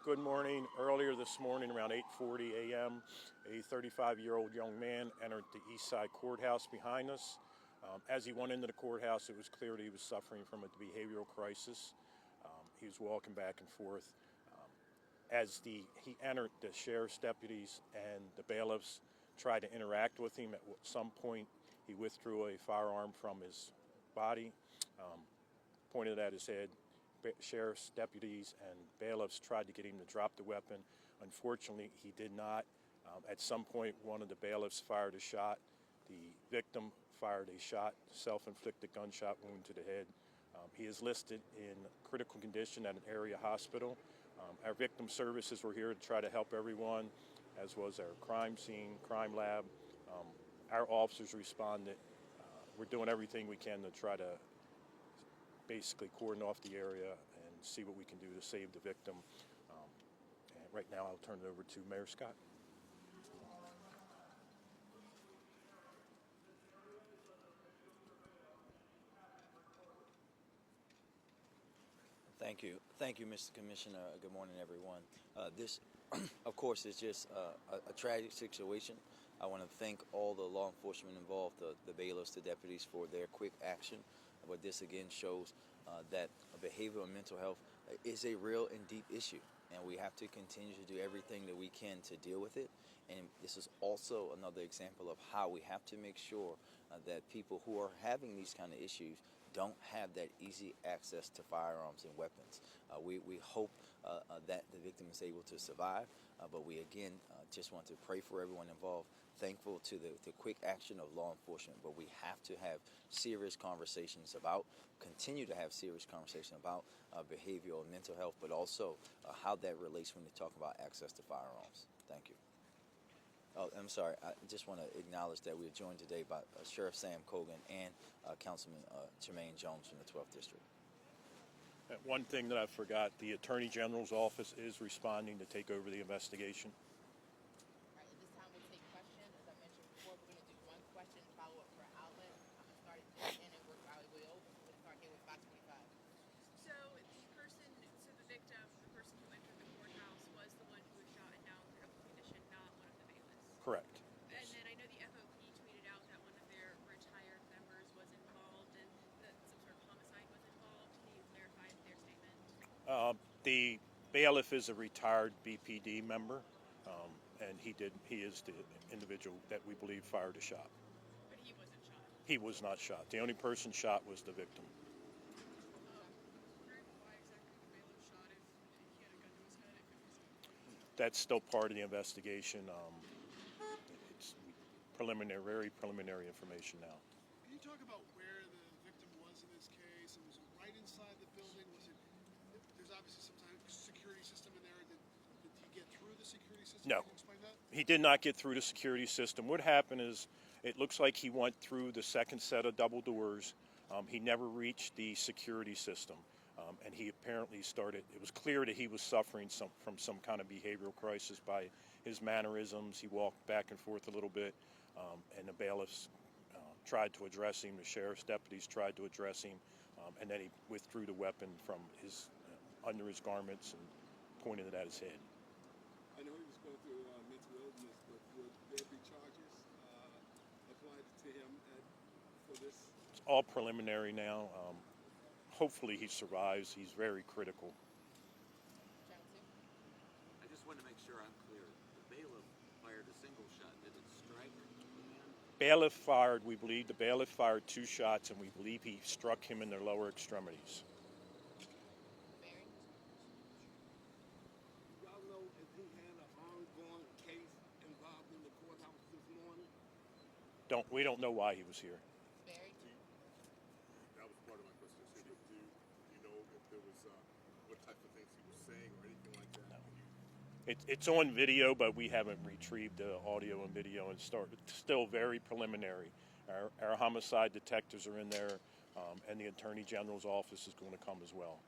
Good morning. Earlier this morning, around 8:40 a.m., a 35-year-old young man entered the East Side courthouse behind us. As he went into the courthouse, it was clear that he was suffering from a behavioral crisis. He was walking back and forth. As he entered, the sheriff's deputies and the bailiffs tried to interact with him. At some point, he withdrew a firearm from his body, pointed at his head. Sheriff's deputies and bailiffs tried to get him to drop the weapon. Unfortunately, he did not. At some point, one of the bailiffs fired a shot. The victim fired a shot, self-inflicted gunshot wound to the head. He is listed in critical condition at an area hospital. Our victim services were here to try to help everyone, as was our crime scene, crime lab. Our officers responded. We're doing everything we can to try to basically cordon off the area and see what we can do to save the victim. And right now I'll turn it over to Mayor Scott. Thank you, Mr. Commissioner. Good morning, everyone. This, of course, is just a tragic situation. I want to thank all the law enforcement involved, the bailiffs, the deputies, for their quick action. But this again shows that behavioral and mental health is a real and deep issue, and we have to continue to do everything that we can to deal with it. And this is also another example of how we have to make sure that people who are having these kind of issues don't have that easy access to firearms and weapons. We hope that the victim is able to survive, but we again just want to pray for everyone involved. Thankful to the quick action of law enforcement, but we have to have serious conversations about, continue to have serious conversation about behavioral and mental health, but also how that relates when we talk about access to firearms. Thank you. Oh, I'm sorry. I just want to acknowledge that we are joined today by Sheriff Sam Cogan and Councilman Jermaine Jones from the 12th District. One thing that I forgot, the Attorney General's office is responding to take over the investigation. All right, at this time we'll take questions. As I mentioned before, we're going to do one question follow-up per outlet. I'm going to start at this end and work our way over. We'll start here with 525. So the victim, the person who entered the courthouse, was the one who was shot and now in critical condition, not one of the bailiffs. Correct. And then I know the FOP tweeted out that one of their retired members was involved and that some sort of homicide was involved. Can you clarify their statement? The bailiff is a retired BPD member, and he is the individual that we believe fired a shot. But he wasn't shot. He was not shot. The only person shot was the victim. Why exactly the bailiff shot if he had a gun to his head? That's still part of the investigation. It's very preliminary information now. Can you talk about where the victim was in this case? And was it right inside the building? There's obviously some type of security system in there. Did he get through the security system? No. Can you explain that? He did not get through the security system. What happened is it looks like he went through the second set of double doors. He never reached the security system. And he apparently started, it was clear that he was suffering from some kind of behavioral crisis by his mannerisms. He walked back and forth a little bit, and the bailiffs tried to address him. The sheriff's deputies tried to address him, and then he withdrew the weapon from his under his garments and pointed it at his head. I know he was going through mental illness, but would there be charges applied to him for this? It's all preliminary now. Hopefully he survives. He's very critical. I just want to make sure I'm clear. The bailiff fired a single shot. Did it strike the man? The bailiff fired 2 shots, and we believe he struck him in the lower extremities. Barry? Y'all know if he had an ongoing case involved in the courthouse this morning? We don't know why he was here. Barry? That was part of my question. So do you know if there was what type of things he was saying or anything like that? No. It's on video, but we haven't retrieved the audio and video, and it's still very preliminary. Our homicide detectives are in there, and the Attorney General's office is going to come as well.